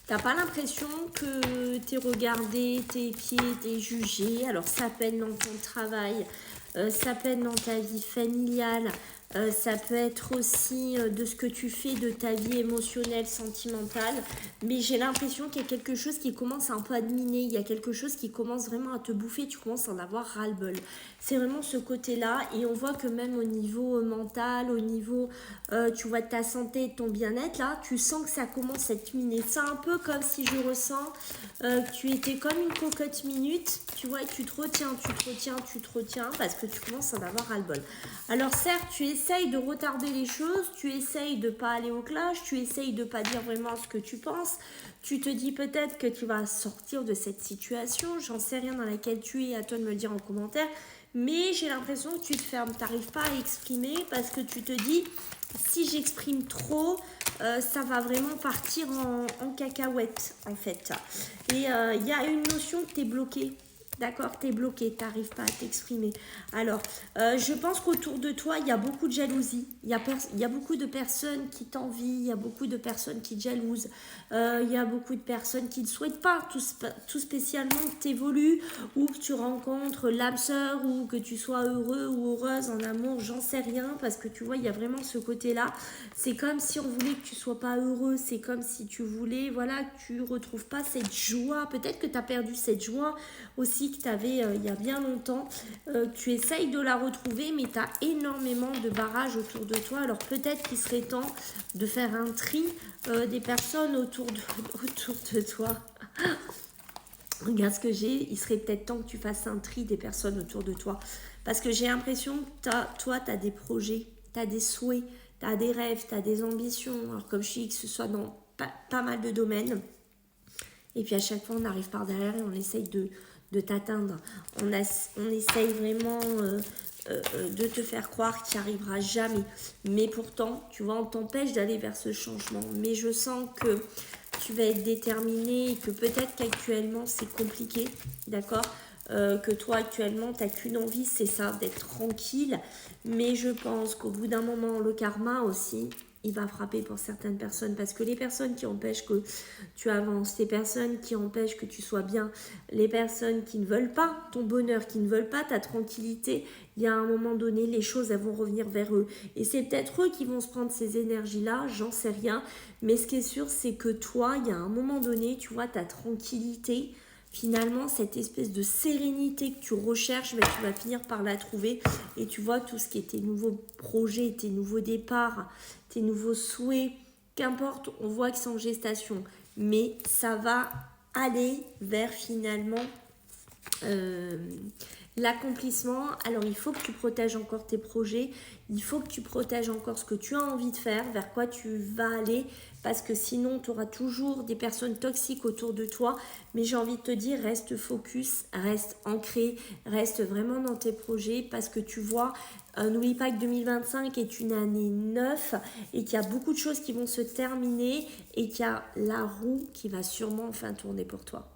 T'as pas l'impression que t'es regardé, t'es épié, t'es jugé. Alors ça peine dans ton travail, ça peine dans ta vie familiale, ça peut être aussi de ce que tu fais de ta vie émotionnelle, sentimentale. Mais j'ai l'impression qu'il y a quelque chose qui commence un peu à te miner, il y a quelque chose qui commence vraiment à te bouffer, tu commences à en avoir ras-le-bol. C'est vraiment ce côté-là et on voit que même au niveau mental, au niveau tu vois de ta santé et de ton bien-être, là, tu sens que ça commence à te miner. C'est un peu comme si je ressens que tu étais comme une cocotte minute, tu vois, et tu te retiens, tu te retiens, tu te retiens, parce que tu commences à en avoir ras-le-bol. Alors certes, tu essayes de retarder les choses, tu essayes de pas aller au clash, tu essayes de pas dire vraiment ce que tu penses, tu te dis peut-être que tu vas sortir de cette situation, j'en sais rien dans laquelle tu es, à toi de me le dire en commentaire, mais j'ai l'impression que tu te fermes, tu n'arrives pas à exprimer parce que tu te dis, si j'exprime trop, ça va vraiment partir en cacahuète en fait. Et il y a une notion que tu es bloqué. D'accord, tu es bloqué, tu n'arrives pas à t'exprimer. Alors, je pense qu'autour de toi, il y a beaucoup de jalousie. Il y a beaucoup de personnes qui t'envient, il y a beaucoup de personnes qui te jalousent. Il y a beaucoup de personnes qui ne souhaitent pas tout spécialement que tu évolues ou que tu rencontres l'âme sœur ou que tu sois heureux ou heureuse en amour, j'en sais rien. Parce que tu vois, il y a vraiment ce côté-là. C'est comme si on voulait que tu sois pas heureux. C'est comme si tu voulais, voilà, que tu retrouves pas cette joie. Peut-être que tu as perdu cette joie aussi que tu avais il y a bien longtemps. Tu essayes de la retrouver, mais tu as énormément de barrages autour de toi. Alors peut-être qu'il serait temps de faire un tri des personnes autour de toi. Regarde ce que j'ai, il serait peut-être temps que tu fasses un tri des personnes autour de toi. Parce que j'ai l'impression que toi, tu as des projets, tu as des souhaits, tu as des rêves, tu as des ambitions. Alors comme je dis, que ce soit dans pas mal de domaines. Et puis à chaque fois, on arrive par derrière et on essaye de t'atteindre. On essaye vraiment de te faire croire qu'il n'y arrivera jamais. Mais pourtant, tu vois, on t'empêche d'aller vers ce changement. Mais je sens que tu vas être déterminé et que peut-être qu'actuellement, c'est compliqué, d'accord, que toi actuellement tu n'as qu'une envie, c'est ça, d'être tranquille. Mais je pense qu'au bout d'un moment, le karma aussi, il va frapper pour certaines personnes. Parce que les personnes qui empêchent que tu avances, les personnes qui empêchent que tu sois bien, les personnes qui ne veulent pas ton bonheur, qui ne veulent pas ta tranquillité, il y a un moment donné, les choses elles vont revenir vers eux. Et c'est peut-être eux qui vont se prendre ces énergies-là, j'en sais rien. Mais ce qui est sûr, c'est que toi, il y a un moment donné, tu vois, ta tranquillité, finalement, cette espèce de sérénité que tu recherches, ben, tu vas finir par la trouver. Et tu vois, tout ce qui est tes nouveaux projets, tes nouveaux départs, tes nouveaux souhaits, qu'importe, on voit que c'est en gestation. Mais ça va aller vers finalement l'accomplissement. Alors il faut que tu protèges encore tes projets, il faut que tu protèges encore ce que tu as envie de faire, vers quoi tu vas aller, parce que sinon tu auras toujours des personnes toxiques autour de toi. Mais j'ai envie de te dire, reste focus, reste ancré, reste vraiment dans tes projets, parce que tu vois, n'oublie pas que 2025 est une année neuve et qu'il y a beaucoup de choses qui vont se terminer et qu'il y a la roue qui va sûrement enfin tourner pour toi.